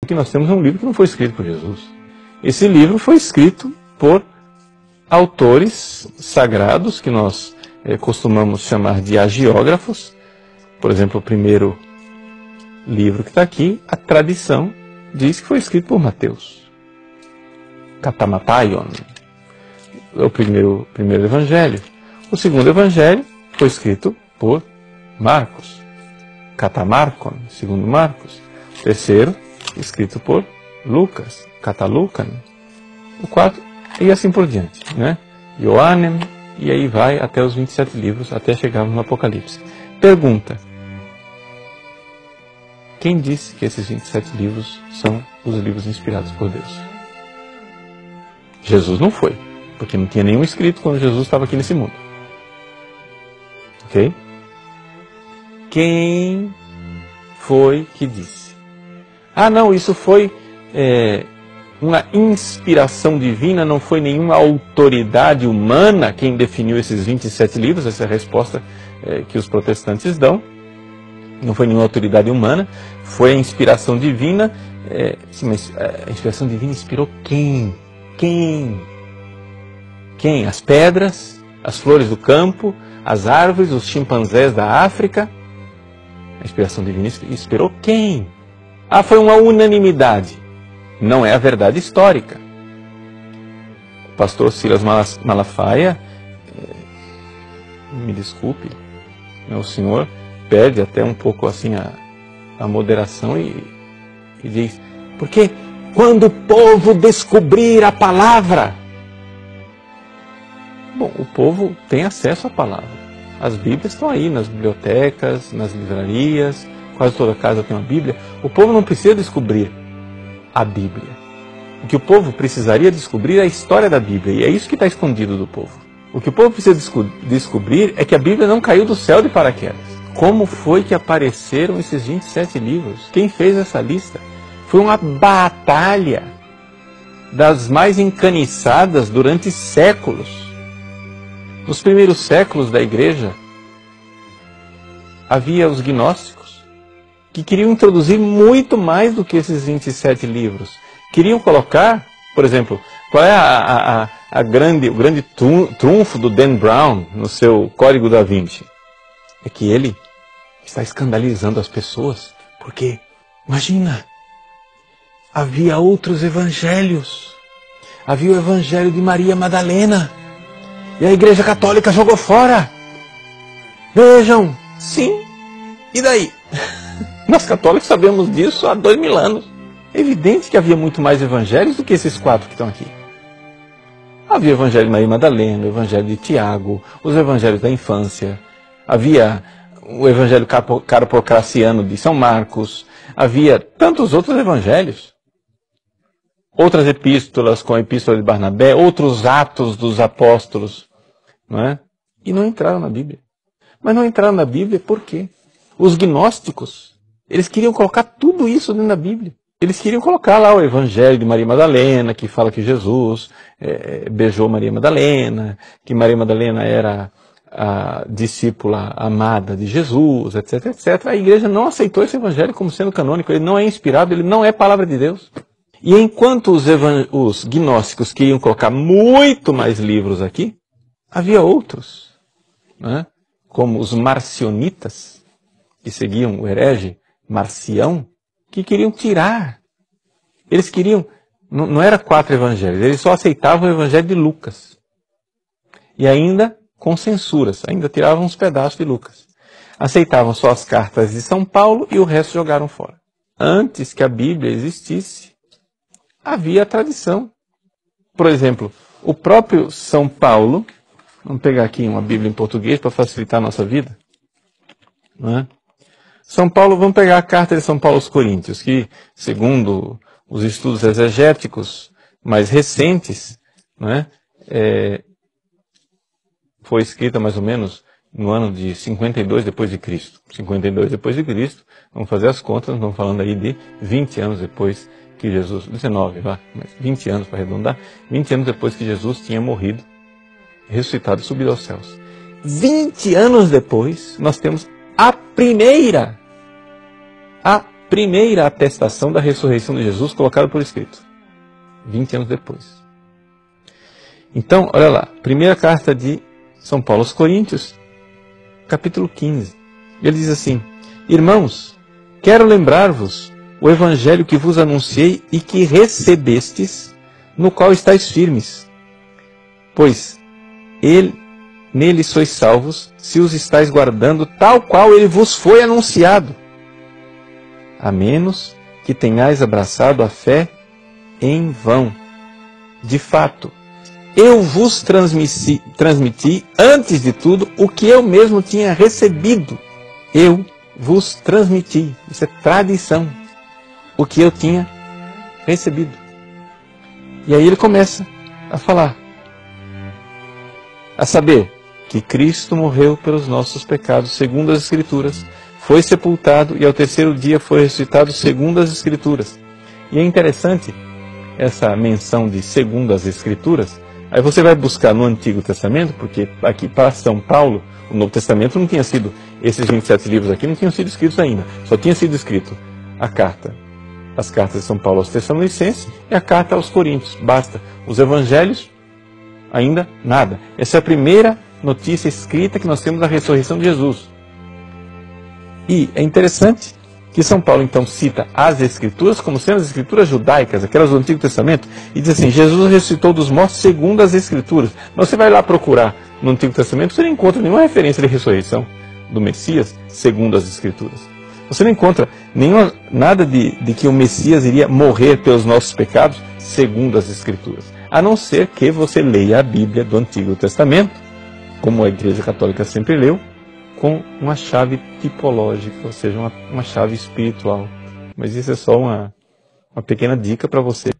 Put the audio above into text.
que nós temos um livro que não foi escrito por Jesus. Esse livro foi escrito por autores sagrados, que nós costumamos chamar de hagiógrafos. Por exemplo, o primeiro livro que está aqui, a tradição diz que foi escrito por Mateus. Katamataion, é o primeiro evangelho. O segundo evangelho foi escrito por Marcos. Katamarkon, segundo Marcos. O terceiro, escrito por Lucas. Katalukan. O quarto, e assim por diante, né? Ioannem, e aí vai até os 27 livros, até chegarmos no Apocalipse. Pergunta: quem disse que esses 27 livros são os livros inspirados por Deus? Jesus não foi, porque não tinha nenhum escrito quando Jesus estava aqui nesse mundo. Ok? Quem foi que disse? Ah, não, isso foi uma inspiração divina, não foi nenhuma autoridade humana quem definiu esses 27 livros. Essa é a resposta que os protestantes dão. Não foi nenhuma autoridade humana, foi a inspiração divina. Sim, mas a inspiração divina inspirou quem? Quem? As pedras, as flores do campo, as árvores, os chimpanzés da África. A inspiração divina inspirou quem? Ah, foi uma unanimidade. Não é a verdade histórica. O pastor Silas Malafaia, me desculpe, o senhor perde até um pouco assim a moderação e diz: porque quando o povo descobrir a palavra... Bom, o povo tem acesso à palavra. As Bíblias estão aí nas bibliotecas, nas livrarias, quase toda casa tem uma Bíblia. O povo não precisa descobrir a Bíblia. O que o povo precisaria descobrir é a história da Bíblia, e é isso que está escondido do povo. O que o povo precisa descobrir é que a Bíblia não caiu do céu de paraquedas. Como foi que apareceram esses 27 livros? Quem fez essa lista? Foi uma batalha das mais encaniçadas durante séculos. Nos primeiros séculos da igreja, havia os gnósticos, que queriam introduzir muito mais do que esses 27 livros. Queriam colocar, por exemplo, qual é o grande trunfo do Dan Brown no seu Código da Vinci? É que ele está escandalizando as pessoas. Por quê? Imagina, havia outros evangelhos. Havia o evangelho de Maria Madalena. E a Igreja Católica jogou fora. Vejam, sim. E daí? Nós católicos sabemos disso há 2000 anos. É evidente que havia muito mais evangelhos do que esses 4 que estão aqui. Havia o evangelho de Maria Madalena, o evangelho de Tiago, os evangelhos da infância. Havia o evangelho carpocraciano de São Marcos. Havia tantos outros evangelhos. Outras epístolas, como a epístola de Barnabé, outros atos dos apóstolos, não é? E não entraram na Bíblia. Mas não entraram na Bíblia por quê? Os gnósticos, eles queriam colocar tudo isso dentro da Bíblia. Eles queriam colocar lá o evangelho de Maria Madalena, que fala que Jesus beijou Maria Madalena, que Maria Madalena era a discípula amada de Jesus, etc, etc. A igreja não aceitou esse evangelho como sendo canônico. Ele não é inspirado, ele não é palavra de Deus. E enquanto os gnósticos queriam colocar muito mais livros aqui, havia outros, né? Como os marcionitas, que seguiam o herege Marcião, que queriam tirar. Eles queriam, não era 4 evangelhos, eles só aceitavam o evangelho de Lucas. E ainda com censuras, ainda tiravam uns pedaços de Lucas. Aceitavam só as cartas de São Paulo e o resto jogaram fora. Antes que a Bíblia existisse, havia a tradição. Por exemplo, o próprio São Paulo, vamos pegar aqui uma Bíblia em português para facilitar a nossa vida, não é? São Paulo, vamos pegar a carta de São Paulo aos Coríntios, que, segundo os estudos exegéticos mais recentes, não é? Foi escrita mais ou menos no ano de 52 depois de Cristo. 52 depois de Cristo, vamos fazer as contas, estamos falando aí de 20 anos depois que Jesus, 19, mas 20 anos para arredondar, 20 anos depois que Jesus tinha morrido, ressuscitado e subido aos céus. 20 anos depois, nós temos a primeira atestação da ressurreição de Jesus colocada por escrito, 20 anos depois. Então, olha lá, primeira carta de São Paulo aos Coríntios, capítulo 15. Ele diz assim: irmãos, quero lembrar-vos o evangelho que vos anunciei e que recebestes, no qual estáis firmes. Pois nele sois salvos, se os estáis guardando, tal qual ele vos foi anunciado. A menos que tenhais abraçado a fé em vão. De fato, eu vos transmiti, antes de tudo, o que eu mesmo tinha recebido. Eu vos transmiti. Isso é tradição. O que eu tinha recebido. E aí ele começa a falar. A saber, que Cristo morreu pelos nossos pecados, segundo as Escrituras, foi sepultado e ao terceiro dia foi ressuscitado, segundo as Escrituras. E é interessante essa menção de segundo as Escrituras. Aí você vai buscar no Antigo Testamento, porque aqui para São Paulo, o Novo Testamento não tinha sido, esses 27 livros aqui não tinham sido escritos ainda. Só tinha sido escrito a carta, as cartas de São Paulo aos Tessalonicenses e a carta aos Coríntios. Basta. Os Evangelhos, ainda nada. Essa é a primeira notícia escrita que nós temos da ressurreição de Jesus. E é interessante que São Paulo então cita as Escrituras como sendo as Escrituras judaicas, aquelas do Antigo Testamento, e diz assim: Jesus ressuscitou dos mortos segundo as Escrituras. Mas você vai lá procurar no Antigo Testamento, você não encontra nenhuma referência de ressurreição do Messias segundo as Escrituras. Você não encontra nada de que o Messias iria morrer pelos nossos pecados segundo as Escrituras. A não ser que você leia a Bíblia do Antigo Testamento, como a Igreja Católica sempre leu, com uma chave tipológica, ou seja, uma chave espiritual. Mas isso é só uma pequena dica para você.